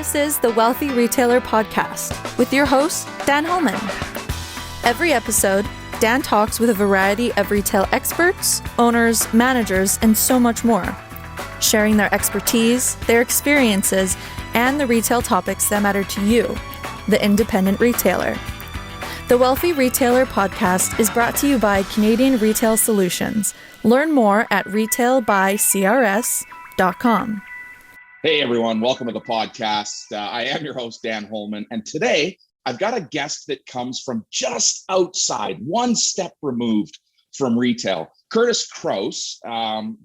This is the Wealthy Retailer Podcast with your host, Dan Holman. Every episode, Dan talks with a variety of retail experts, owners, managers, and so much more, sharing their expertise, their experiences, and the retail topics that matter to you, the independent retailer. The Wealthy Retailer Podcast is brought to you by Canadian Retail Solutions. Learn more at retailbycrs.com. Hey everyone, welcome to the podcast. I am your host, Dan Holman, and today I've got a guest that comes from just outside, one step removed from retail. Curtis Crouse,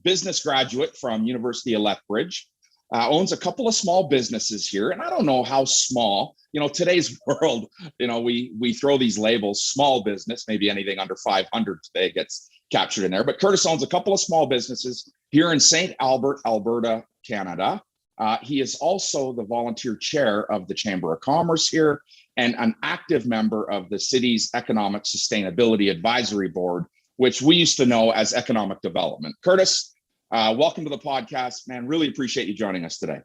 business graduate from University of Lethbridge, owns a couple of small businesses here, and I don't know how small. Today's world, we throw these labels, small business, maybe anything under 500 today gets captured in there. But Curtis owns a couple of small businesses here in St. Albert, Alberta, Canada. He is also the volunteer chair of the Chamber of Commerce here and an active member of the city's Economic Sustainability Advisory Board, which we used to know as Economic Development. Curtis, welcome to the podcast, man. Really appreciate you joining us today.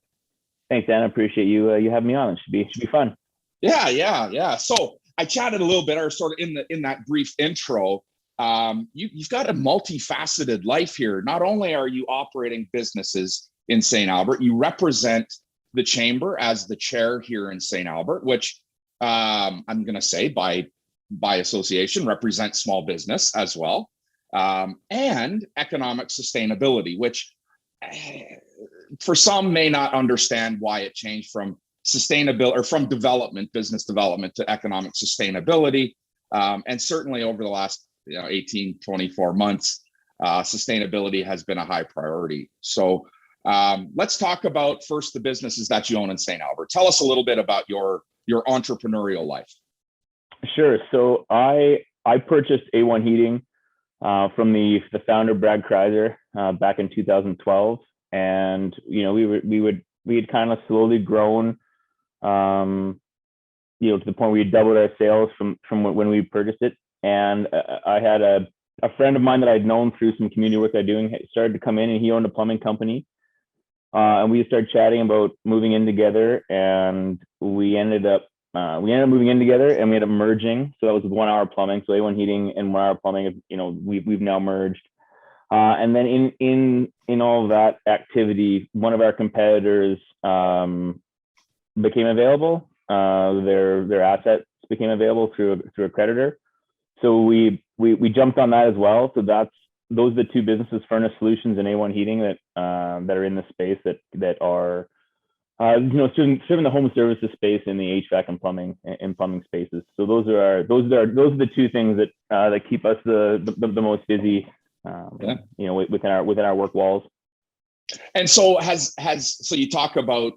Thanks, Dan. I appreciate you having me on. It should be fun. Yeah. So I chatted a little bit, or sort of in that brief intro. You've got a multifaceted life here. Not only are you operating businesses in St. Albert, you represent the chamber as the chair here in St. Albert, which I'm going to say by association represents small business as well, and economic sustainability, which for some may not understand why it changed from sustainability or from business development to economic sustainability. And certainly over the last 18, 24 months, sustainability has been a high priority. So let's talk about first the businesses that you own in St. Albert. Tell us a little bit about your entrepreneurial life. Sure. So I purchased A1 Heating from the founder, Brad Kreiser, back in 2012, and we had kind of slowly grown, to the point where we had doubled our sales from when we purchased it. And I had a friend of mine that I'd known through some community work I'm doing started to come in, and he owned a plumbing company. And we started chatting about moving in together, and we ended up moving in together, and we ended up merging. So that was 1 Hour Plumbing. So A1 Heating and 1 Hour Plumbing, we've now merged. And then in all of that activity, one of our competitors became available. Their assets became available through a creditor. So we jumped on that as well. So those are the two businesses, Furnace Solutions and A1 Heating, that are in the space that are serving the home services space in the HVAC and plumbing spaces. So those are the two things that keep us the most busy, within our work walls. And so so you talk about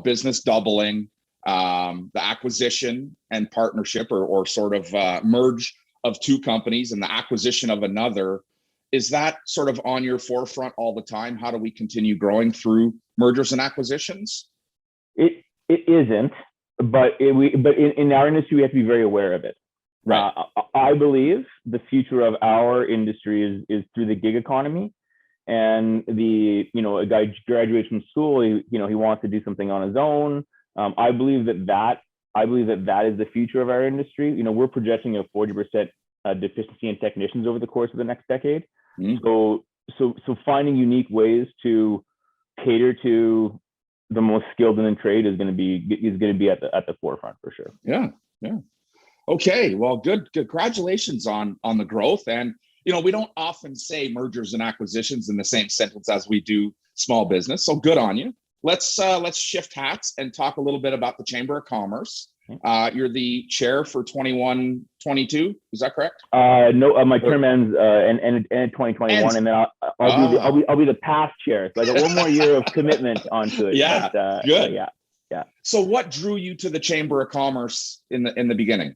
business doubling, the acquisition and partnership or sort of merge of two companies and the acquisition of another. Is that sort of on your forefront all the time? How do we continue growing through mergers and acquisitions? It isn't, but in our industry, we have to be very aware of it. Right. I believe the future of our industry is through the gig economy, and a guy graduates from school, he wants to do something on his own. I believe that is the future of our industry. We're projecting a 40% deficiency in technicians over the course of the next decade. Mm-hmm. So finding unique ways to cater to the most skilled in the trade is going to be at the forefront for sure. Yeah. Okay. Well, good. Congratulations on the growth. And we don't often say mergers and acquisitions in the same sentence as we do small business. So good on you. Let's shift hats and talk a little bit about the Chamber of Commerce. You're the chair for 21-22. Is that correct? No, my term ends in 2021, and then I'll be the past chair. So I got one more year of commitment onto it. Yeah, but, good. Yeah. So what drew you to the Chamber of Commerce in the beginning?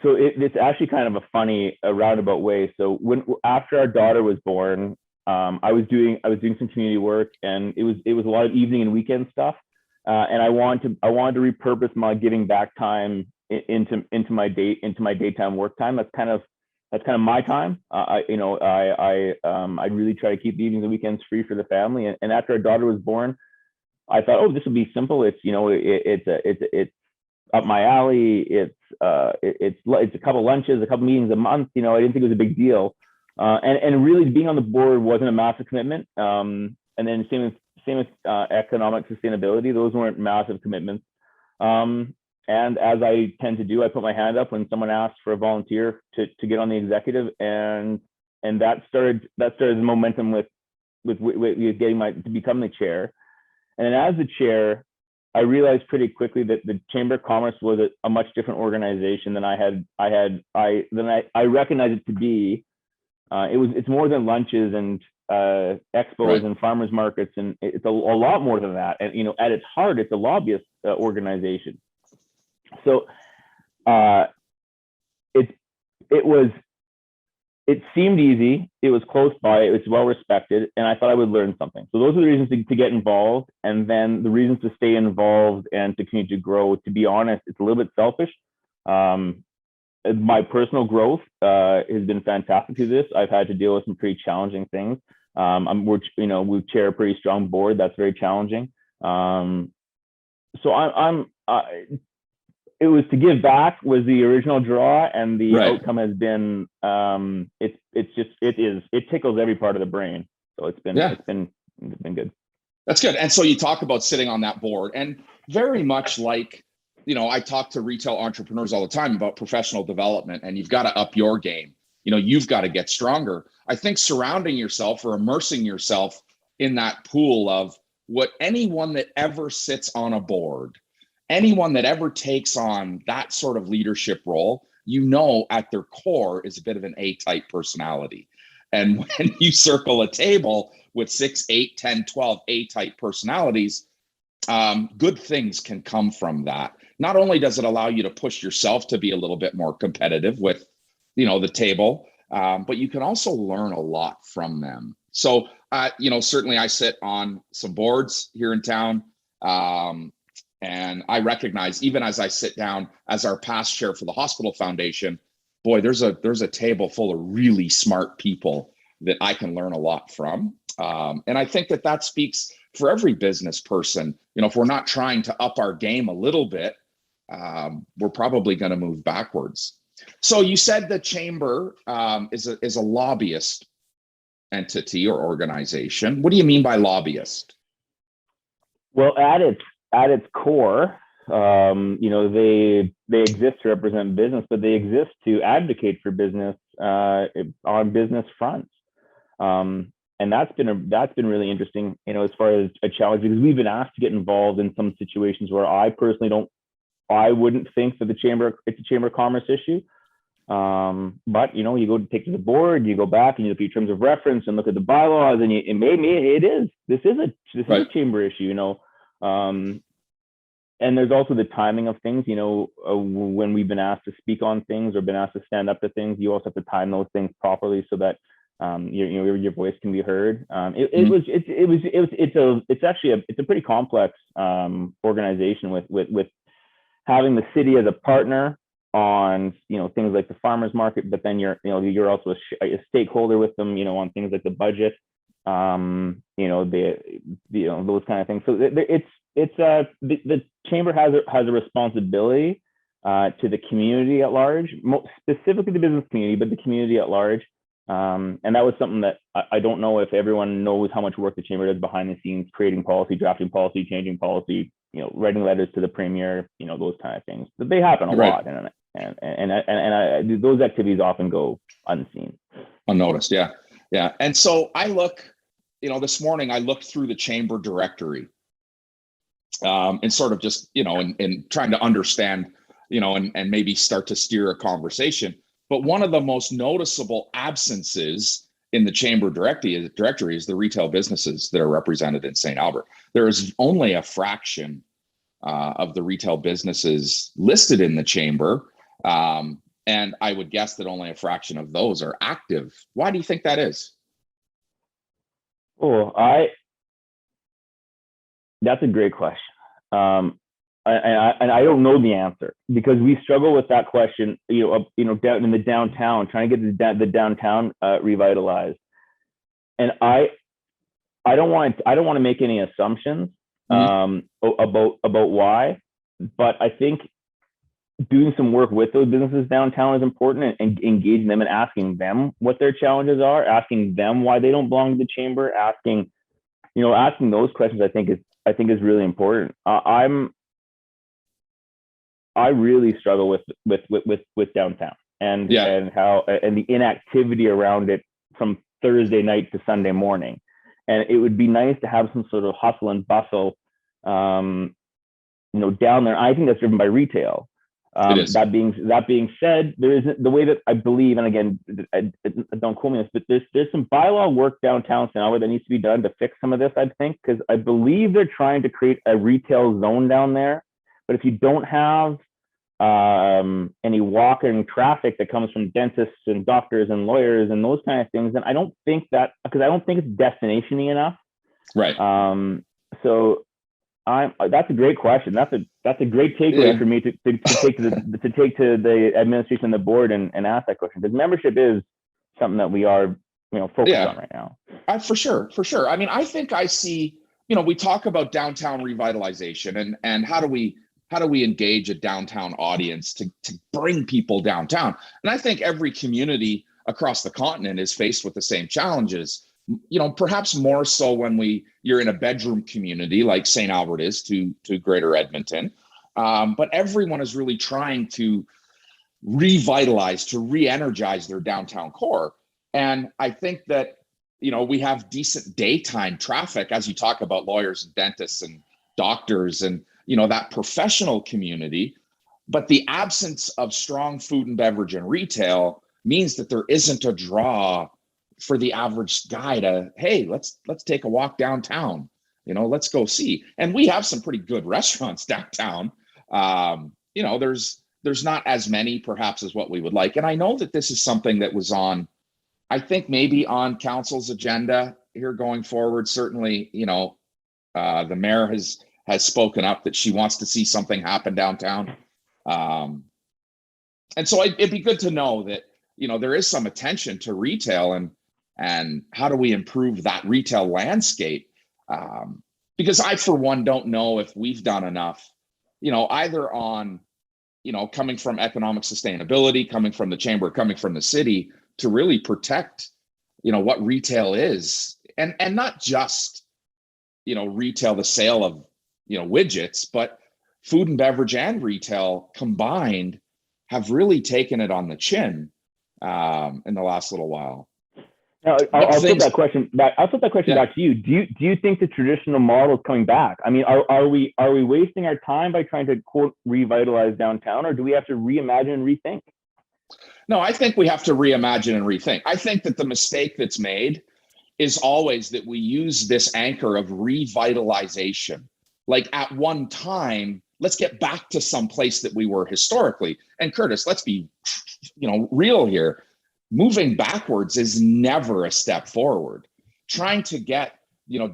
So it's actually kind of a funny, roundabout way. So after our daughter was born, I was doing some community work, and it was a lot of evening and weekend stuff. And I wanted to repurpose my giving back time into my daytime work time. That's kind of my time. I really try to keep the evenings and weekends free for the family. And after our daughter was born, I thought, oh, this would be simple. It's, it's up my alley. It's a couple lunches, a couple meetings a month. I didn't think it was a big deal. And really being on the board wasn't a massive commitment. And then same with economic sustainability. Those weren't massive commitments. And as I tend to do, I put my hand up when someone asks for a volunteer to get on the executive, and that started the momentum with getting to become the chair. And then as the chair, I realized pretty quickly that the Chamber of Commerce was a much different organization than I recognized it to be. It's more than lunches and expos and farmers markets, and it's a lot more than that. And at its heart, it's a lobbyist organization. So it seemed easy. It was close by. It was well respected, and I thought I would learn something. So those are the reasons to get involved, and then the reasons to stay involved and to continue to grow. To be honest, it's a little bit selfish. My personal growth has been fantastic through this. I've had to deal with some pretty challenging things. We chair a pretty strong board. That's very challenging. It was to give back was the original draw, and the outcome has been it tickles every part of the brain. So it's been good. That's good. And so you talk about sitting on that board, and very much like, I talk to retail entrepreneurs all the time about professional development, and you've got to up your game. You've got to get stronger. I think surrounding yourself or immersing yourself in that pool of what anyone that ever sits on a board, anyone that ever takes on that sort of leadership role, at their core is a bit of an A-type personality. And when you circle a table with 6, 8, 10, 12 A-type personalities, good things can come from that. Not only does it allow you to push yourself to be a little bit more competitive with, the table, but you can also learn a lot from them. So, certainly I sit on some boards here in town. And I recognize, even as I sit down as our past chair for the Hospital Foundation, boy, there's a table full of really smart people that I can learn a lot from. And I think that speaks for every business person. If we're not trying to up our game a little bit, we're probably going to move backwards. So you said the Chamber is a lobbyist entity or organization. What do you mean by lobbyist? Well, at its core, they exist to represent business, but they exist to advocate for business on business fronts. And that's been really interesting, as far as a challenge, because we've been asked to get involved in some situations where I personally wouldn't think that it's a Chamber of Commerce issue. But you go to take to the board, you go back and you look at your terms of reference and look at the bylaws, and this is a Chamber issue, and there's also the timing of things, when we've been asked to speak on things or been asked to stand up to things, you also have to time those things properly so that your voice can be heard. It's a pretty complex organization with having the city as a partner on things like the farmers market, but then you're also a stakeholder with them on things like the budget, those kind of things. So the Chamber has a responsibility to the community at large, specifically the business community, but the community at large. And that was something that I don't know if everyone knows how much work the Chamber does behind the scenes, creating policy, drafting policy, changing policy, writing letters to the premier, those kind of things. But they happen a lot, and those activities often go unseen, unnoticed. Yeah. And so I look, this morning I looked through the Chamber directory, and sort of just, and trying to understand, and maybe start to steer a conversation. But one of the most noticeable absences in the Chamber directory is the retail businesses that are represented in St. Albert. There is only a fraction of the retail businesses listed in the Chamber. And I would guess that only a fraction of those are active. Why do you think that is? That's a great question. And I don't know the answer, because we struggle with that question, down in the downtown, trying to get the downtown revitalized. And I don't want to make any assumptions, about why. But I think doing some work with those businesses downtown is important, and engaging them and asking them what their challenges are, asking them why they don't belong to the chamber, asking those questions. I think is really important. I really struggle with downtown and the inactivity around it from Thursday night to Sunday morning. And it would be nice to have some sort of hustle and bustle, down there. I think that's driven by retail. That being said, there isn't the way that I believe, and again, I don't quote me on this, but there's some bylaw work downtown now that needs to be done to fix some of this, I think, because I believe they're trying to create a retail zone down there. But if you don't have any walking traffic that comes from dentists and doctors and lawyers and those kind of things, then I don't think it's destination-y enough. Right. So that's a great question. That's a great takeaway for me to take to the administration and the board and ask that question, because membership is something that we are focused on right now. For sure. I mean, I think I see, we talk about downtown revitalization and how do we engage a downtown audience to bring people downtown. And I think every community across the continent is faced with the same challenges. Perhaps more so when you're in a bedroom community like St. Albert is to Greater Edmonton. But everyone is really trying to revitalize, to re-energize their downtown core. And I think that, we have decent daytime traffic, as you talk about lawyers and dentists and doctors and, that professional community. But the absence of strong food and beverage and retail means that there isn't a draw for the average guy to, hey, let's take a walk downtown, let's go see. And we have some pretty good restaurants downtown. There's not as many perhaps as what we would like. And I know that this is something that was on, I think maybe on council's agenda here going forward. Certainly, the mayor has spoken up that she wants to see something happen downtown. And so it'd be good to know that, there is some attention to retail and how do we improve that retail landscape? Because I, for one, don't know if we've done enough, either on, coming from economic sustainability, coming from the chamber, coming from the city to really protect, what retail is and not just, retail, the sale of, widgets, but food and beverage and retail combined have really taken it on the chin in the last little while. Now, I'll flip that question back. Back to you. Do you think the traditional model is coming back? I mean, are we wasting our time by trying to quote revitalize downtown, or do we have to reimagine and rethink? No, I think we have to reimagine and rethink. I think that the mistake that's made is always that we use this anchor of revitalization. Like at one time, let's get back to some place that we were historically. And Curtis, let's be, real here. Moving backwards is never a step forward. Trying to get,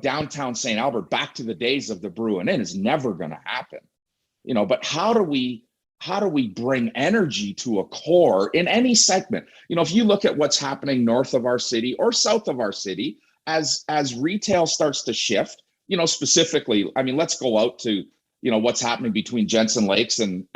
downtown St. Albert back to the days of the Brew and Inn is never going to happen. But how do we bring energy to a core in any segment? If you look at what's happening north of our city or south of our city, as retail starts to shift, specifically, I mean, let's go out to, what's happening between Jensen Lakes and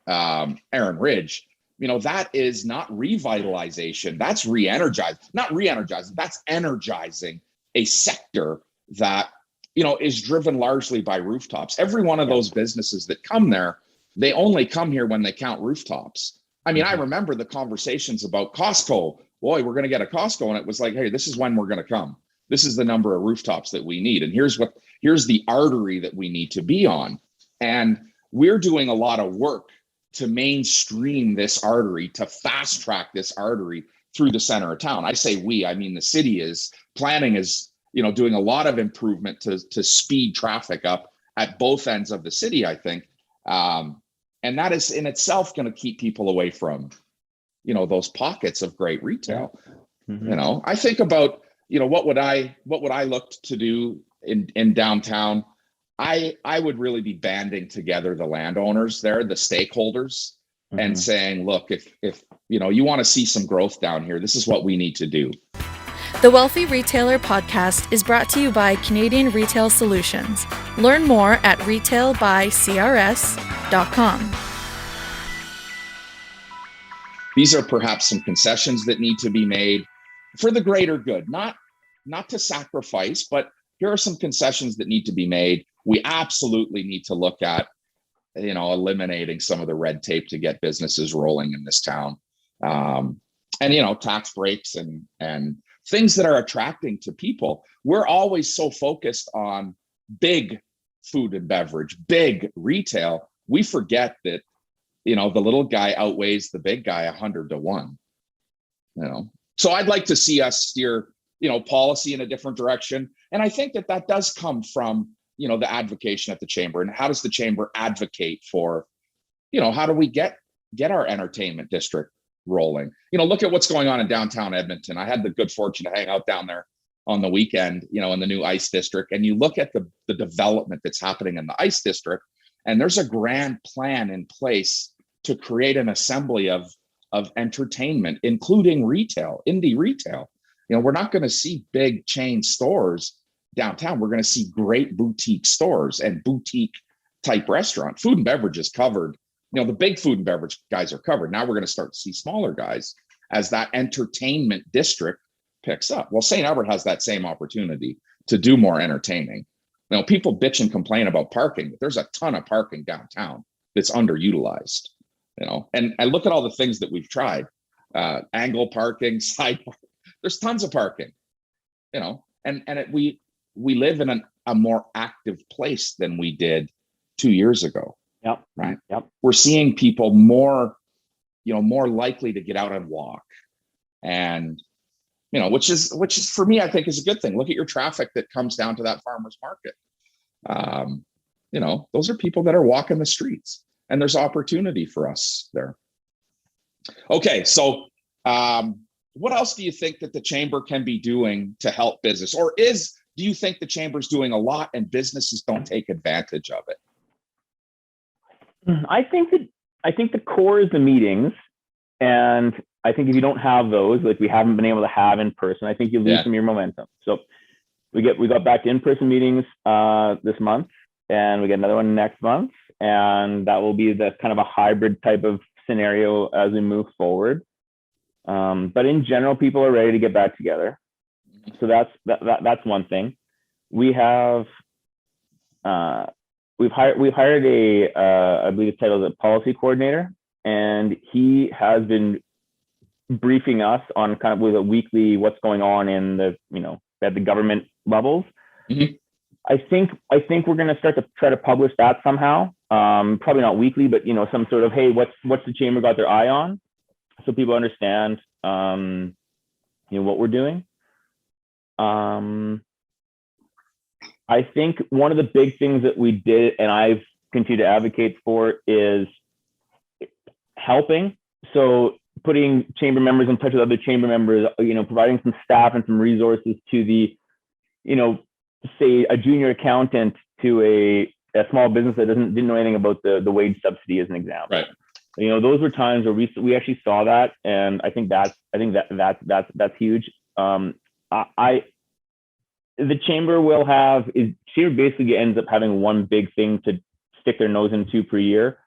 Erin Ridge. That is not revitalization. That's not re-energizing. That's energizing a sector that, is driven largely by rooftops. Every one of those businesses that come there, they only come here when they count rooftops. I mean, I remember the conversations about Costco. Boy, we're going to get a Costco. And it was like, hey, this is when we're going to come. This is the number of rooftops that we need. And here's the artery that we need to be on. And we're doing a lot of work to mainstream this artery, to fast track this artery through the center of town. I say we, I mean, the city is planning is, doing a lot of improvement to speed traffic up at both ends of the city, I think. And that is in itself going to keep people away from, those pockets of great retail. Mm-hmm. I think about, what would I look to do in downtown? I would really be banding together the landowners there, the stakeholders, mm-hmm. and saying, look, if you want to see some growth down here, this is what we need to do. The Wealthy Retailer podcast is brought to you by Canadian Retail Solutions. Learn more at retailbycrs.com. These are perhaps some concessions that need to be made for the greater good, not to sacrifice, but here are some concessions that need to be made. We absolutely need to look at, eliminating some of the red tape to get businesses rolling in this town. And tax breaks and things that are attracting to people. We're always so focused on big food and beverage, big retail. We forget that, the little guy outweighs the big guy 100 to 1. So I'd like to see us steer, policy in a different direction. And I think that does come from, the advocation at the chamber. And how does the chamber advocate for, how do we get our entertainment district rolling? Look at what's going on in downtown Edmonton. I had the good fortune to hang out down there on the weekend, in the new ICE district. And you look at the development that's happening in the ICE district, and there's a grand plan in place to create an assembly of entertainment, including retail, indie retail. We're not going to see big chain stores downtown. We're going to see great boutique stores and boutique type restaurant. Food and beverage is covered. The big food and beverage guys are covered. Now we're going to start to see smaller guys as that entertainment district picks up. Well, St. Albert has that same opportunity to do more entertaining. People bitch and complain about parking, but there's a ton of parking downtown that's underutilized. And I look at all the things that we've tried, angle parking, side parking. There's tons of parking, we live in a more active place than we did 2 years ago. Yep. Right. Yep. We're seeing people more likely to get out and walk, and which is for me, I think is a good thing. Look at your traffic that comes down to that farmer's market. Those are people that are walking the streets. And there's opportunity for us there. Okay, so what else do you think that the chamber can be doing to help business? Or do you think the chamber's doing a lot and businesses don't take advantage of it? I think the core is the meetings. And I think if you don't have those, like we haven't been able to have in person, I think you lose some of your momentum. So we got back to in-person meetings this month, and we get another one next month. And that will be the kind of a hybrid type of scenario as we move forward. But in general, people are ready to get back together. So that's one thing. We've hired a I believe it's titled a policy coordinator, and he has been briefing us on kind of with a weekly what's going on in the at the government levels. Mm-hmm. I think we're going to start to try to publish that somehow. Probably not weekly, but some sort of, hey, what's the chamber got their eye on, so people understand what we're doing. I think one of the big things that we did, and I've continued to advocate for, is helping. So putting chamber members in touch with other chamber members, providing some staff and some resources to the, say a junior accountant to a small business that didn't know anything about the wage subsidy, as an example. Right. Those were times where we actually saw that, and I think that's huge. The chamber basically ends up having one big thing to stick their nose into per year.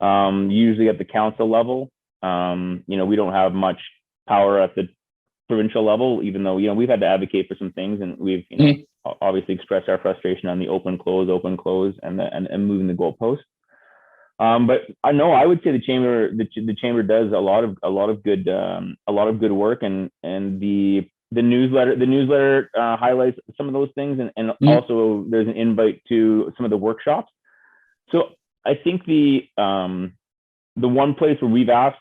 Usually at the council level. We don't have much power at the provincial level, even though we've had to advocate for some things, and we've obviously expressed our frustration on the open close, and moving the goalpost. But I would say the chamber does a lot of good work, and the newsletter highlights some of those things, and also there's an invite to some of the workshops. So I think the one place where we've asked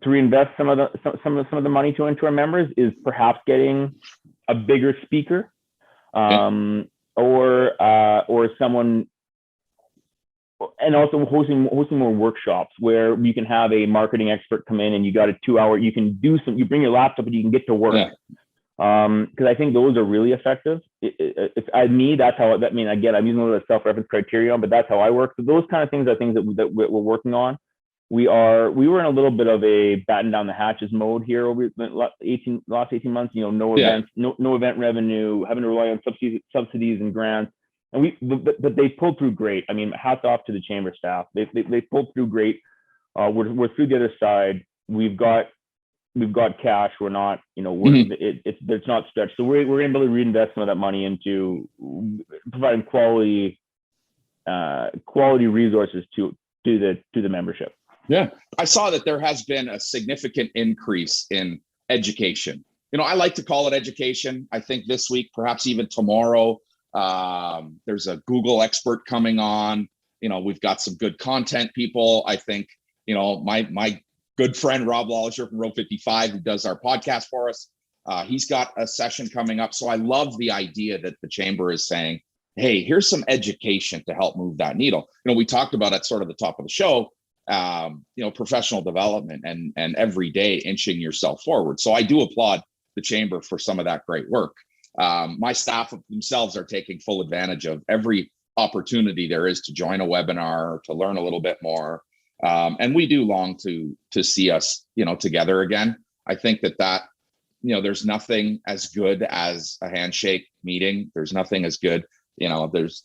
to reinvest some of the money into our members is perhaps getting a bigger speaker, or someone, and also hosting more workshops where you can have a marketing expert come in, and you got a 2-hour, you bring your laptop and you can get to work. Because I think those are really effective. Again, I'm using a little self-reference criterion, but that's how I work. So those kind of things are things that we're working on. we were in a little bit of a batten down the hatches mode here over the last 18 months. No events, no event revenue, having to rely on subsidies and grants. And but they pulled through great. I mean, hats off to the chamber staff. They pulled through great. We're through the other side. We've got cash. We're not, it's not stretched. So we're able to reinvest some of that money into providing quality resources to the membership. Yeah, I saw that there has been a significant increase in education. I like to call it education. I think this week, perhaps even tomorrow, there's a Google expert coming on. We've got some good content people. I think, my good friend Rob Lollisher from Row 55, who does our podcast for us, he's got a session coming up. So I love the idea that the chamber is saying, hey, here's some education to help move that needle. We talked about at sort of the top of the show, professional development and every day inching yourself forward. So I do applaud the chamber for some of that great work. My staff themselves are taking full advantage of every opportunity there is to join a webinar, to learn a little bit more. And we do long to see us, together again. I think that there's nothing as good as a handshake meeting. There's nothing as good, there's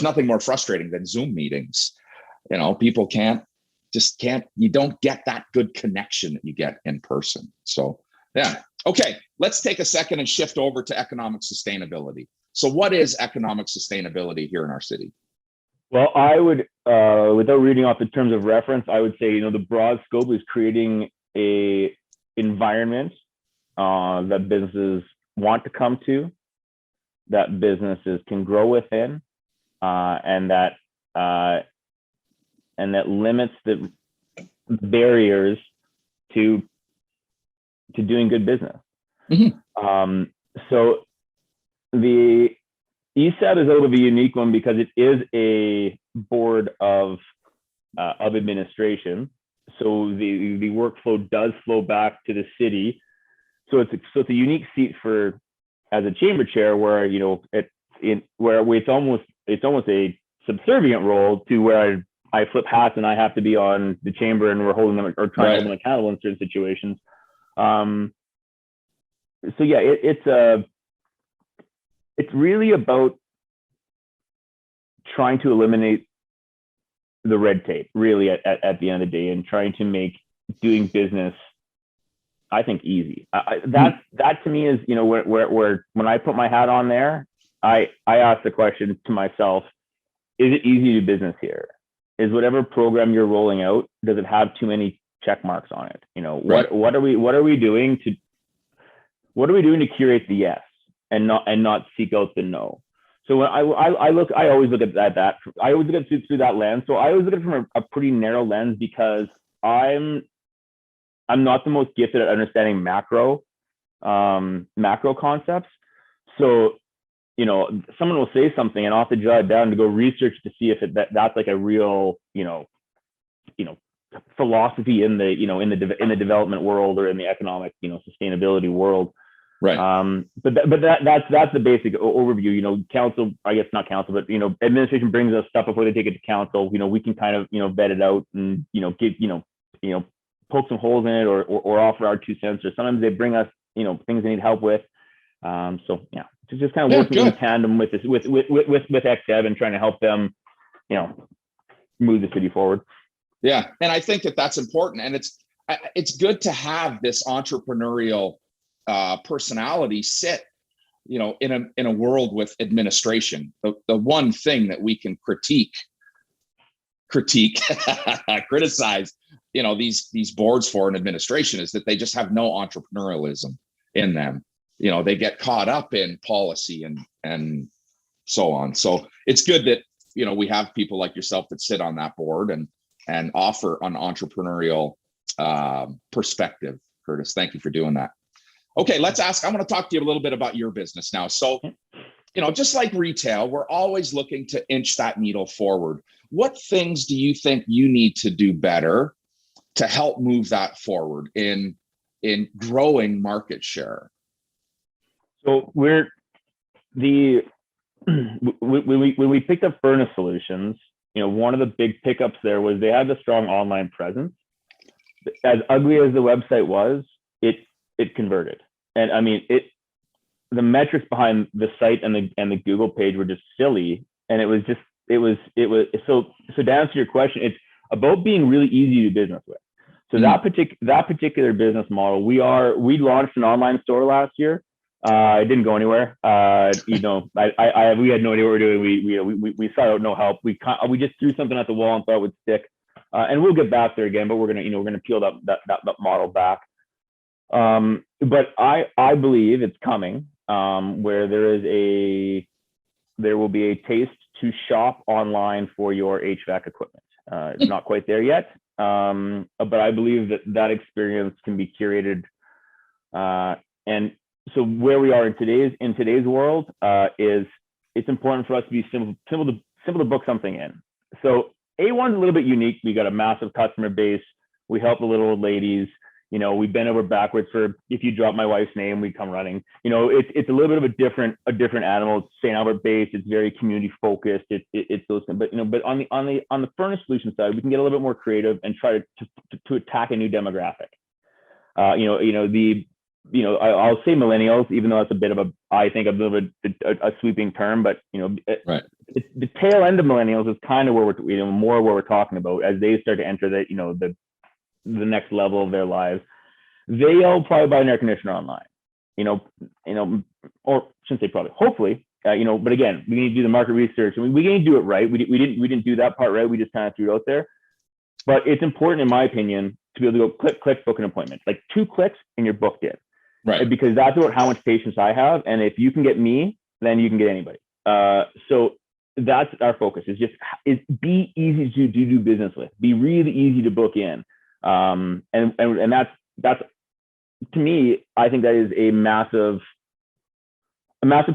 nothing more frustrating than Zoom meetings. People you don't get that good connection that you get in person. So, yeah. Okay, let's take a second and shift over to economic sustainability. So what is economic sustainability here in our city? Well, I would, without reading off the terms of reference, I would say, the broad scope is creating a environment that businesses want to come to, that businesses can grow within, and that limits the barriers to doing good business. Mm-hmm. So the ESAB is a little bit of a unique one because it is a board of administration. So the workflow does flow back to the city. So it's a unique seat for as a chamber chair where it's almost a subservient role to where I flip hats and I have to be on the chamber and we're holding them or trying to hold them accountable in certain situations. So yeah, it's really about trying to eliminate the red tape, really, at the end of the day, and trying to make doing business, I think, easy. That to me is, where when I put my hat on there, I ask the question to myself: is it easy to do business here? Is whatever program you're rolling out, does it have too many check marks on it? What are we doing to curate the yes and not seek out the no? So when I always look at that. I always look at it through that lens. So I always look at it from a pretty narrow lens because I'm not the most gifted at understanding macro concepts. So someone will say something and I'll have to jot it down to go research to see if that's like a real philosophy in the development world or in the economic sustainability world. Right. But that's the basic overview. Council, I guess not council, but administration brings us stuff before they take it to council. We can kind of vet it out and give poke some holes in it or offer our 2 cents. Or sometimes they bring us things they need help with. So yeah, just kind of working in tandem with XEV and trying to help them move the city forward. Yeah, and I think that's important, and it's good to have this entrepreneurial personality sit in a world with administration. The one thing that we can critique criticize these boards for an administration is that they just have no entrepreneurialism in them. They get caught up in policy and so on. So it's good that we have people like yourself that sit on that board and offer an entrepreneurial perspective. Curtis, thank you for doing that. Okay, I want to talk to you a little bit about your business now. So, just like retail, we're always looking to inch that needle forward. What things do you think you need to do better to help move that forward in growing market share? So when we picked up Furnace Solutions, one of the big pickups there was they had a strong online presence. As ugly as the website was, it converted. And I mean, the metrics behind the site and the Google page were just silly. And it was so to answer your question, it's about being really easy to do business with. So that particular business model, we launched an online store last year. It didn't go anywhere. We had no idea what we were doing. We sought out no help. We just threw something at the wall and thought it would stick. And we'll get back there again, but we're gonna peel that model back. But I believe it's coming, where there will be a taste to shop online for your HVAC equipment. It's not quite there yet, but I believe that experience can be curated. And so where we are in today's world is it's important for us to be simple to book something in. So A1's a little bit unique. We got a massive customer base. We help the little old ladies. We bend over backwards for, if you drop my wife's name, we come running. It's a little bit of a different animal. It's St. Albert based. It's very community focused. It's those things. But on the furnace solution side, we can get a little bit more creative and try to attack a new demographic. I'll say millennials, even though that's a bit of a sweeping term, but right. The tail end of millennials is kind of where we're talking about as they start to enter the next level of their lives. They'll probably buy an air conditioner online, or shouldn't say probably, hopefully, but again, we need to do the market research. I mean, we need to do it right. We didn't do that part right. We just kind of threw it out there. But it's important, in my opinion, to be able to go click, book an appointment. Like 2 clicks and you're booked in. Right. Because that's about how much patience I have. And if you can get me, then you can get anybody. So that's our focus, is be easy to do business with, be really easy to book in. And that's to me, I think that is a massive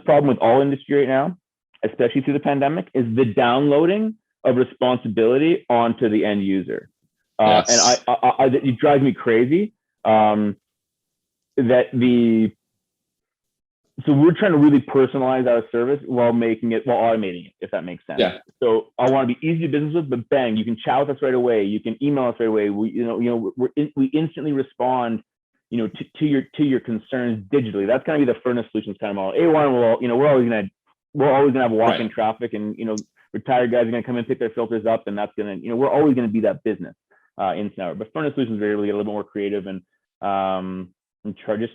problem with all industry right now, especially through the pandemic, is the downloading of responsibility onto the end user. Yes. And it drives me crazy. So we're trying to really personalize our service while automating it, if that makes sense. Yeah. So I want to be easy to business with, but bang, you can chat with us right away. You can email us right away. We instantly respond, to your concerns digitally. That's going to be the furnace solutions kind of model. A1 we're always going to have walk-in right. traffic, and retired guys are going to come in, pick their filters up, and that's going to we're always going to be that business in Snower. But furnace solutions are really get a little bit more creative and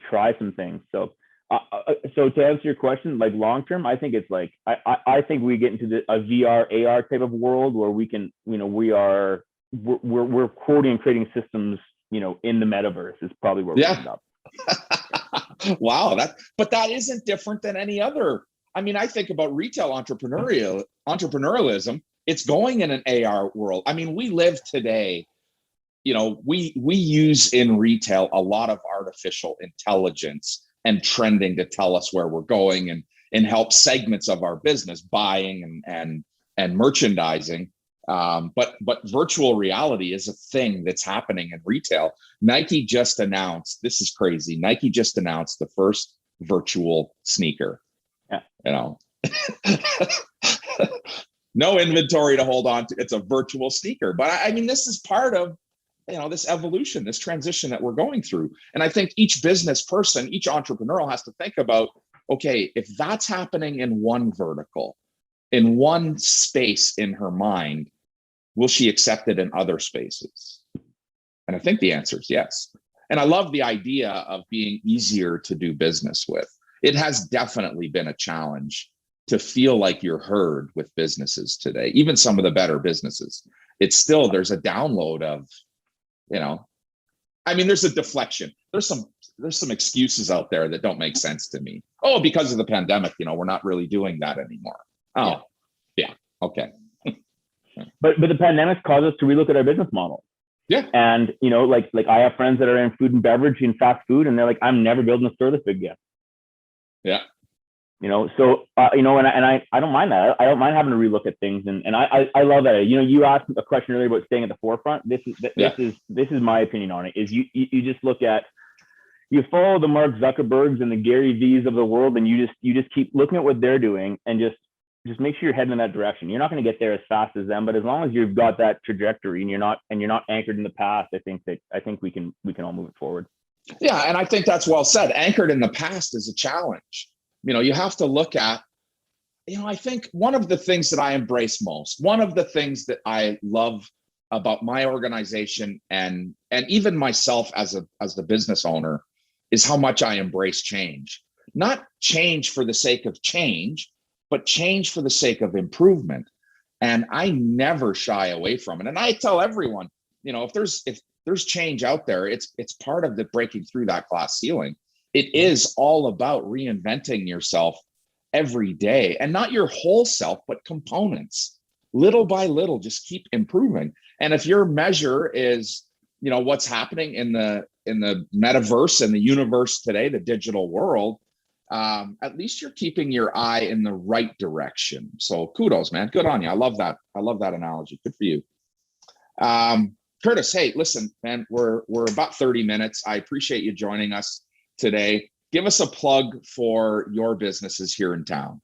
try some things. So to answer your question, like long term, I think it's like I think we get into a VR AR type of world where we can we're quoting and creating systems in the metaverse is probably where we end up. Wow, that isn't different than any other. I mean, I think about retail entrepreneurialism. It's going in an AR world. I mean, we live today. We use in retail a lot of artificial intelligence and trending to tell us where we're going and help segments of our business, buying and merchandising. But virtual reality is a thing that's happening in retail. Nike just announced, this is crazy. Nike just announced the first virtual sneaker. Yeah. No inventory to hold on to. It's a virtual sneaker. But I mean, this is part of this evolution, this transition that we're going through. And I think each business person, each entrepreneur has to think about, okay, if that's happening in one vertical, in one space in her mind, will she accept it in other spaces? And I think the answer is yes. And I love the idea of being easier to do business with. It has definitely been a challenge to feel like you're heard with businesses today, even some of the better businesses. It's still, there's a download of, I mean, there's a deflection. There's some excuses out there that don't make sense to me. Oh, because of the pandemic, we're not really doing that anymore. Oh, yeah. Okay. But the pandemic caused us to relook at our business model. Yeah. And, like I have friends that are in food and beverage and fast food, and they're like, I'm never building a store this big again. Yeah. So, and I don't mind that. I don't mind having to relook at things. And I love that. You asked a question earlier about staying at the forefront. This is my opinion on it, is you just look at, you follow the Mark Zuckerbergs and the Gary V's of the world, and you just keep looking at what they're doing and just just make sure you're heading in that direction. You're not going to get there as fast as them, but as long as you've got that trajectory and you're not anchored in the past, I think we can all move it forward. Yeah, and I think that's well said. Anchored in the past is a challenge. You have to look at, I think one of the things that I embrace most, one of the things that I love about my organization and even myself as the business owner is how much I embrace change. Not change for the sake of change, but change for the sake of improvement. And I never shy away from it. And I tell everyone, if there's change out there, it's part of the breaking through that glass ceiling. It is all about reinventing yourself every day, and not your whole self, but components. Little by little, just keep improving. And if your measure is, what's happening in the metaverse and the universe today, the digital world, at least you're keeping your eye in the right direction. So kudos, man. Good on you. I love that. I love that analogy. Good for you. Curtis, hey, listen, man, we're about 30 minutes. I appreciate you joining us today. Give us a plug for your businesses here in town.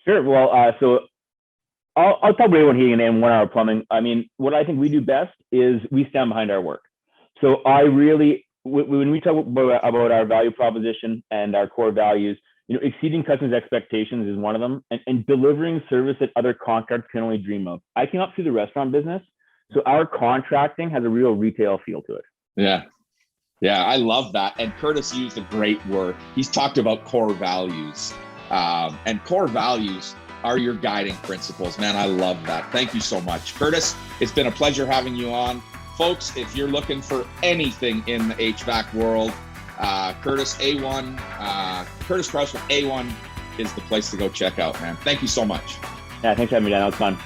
Sure. Well, so I'll talk about A1 Heating and 1 Hour Plumbing. I mean, what I think we do best is we stand behind our work. So when we talk about our value proposition and our core values, exceeding customers' expectations is one of them, and delivering service that other contractors can only dream of. I came up through the restaurant business, so our contracting has a real retail feel to it. Yeah, I love that. And Curtis used a great word. He's talked about core values, and core values are your guiding principles. Man, I love that. Thank you so much, Curtis. It's been a pleasure having you on. Folks, if you're looking for anything in the HVAC world, Curtis Crouse with A1 is the place to go check out, man. Thank you so much. Yeah, thanks for having me, Dan. That was fun.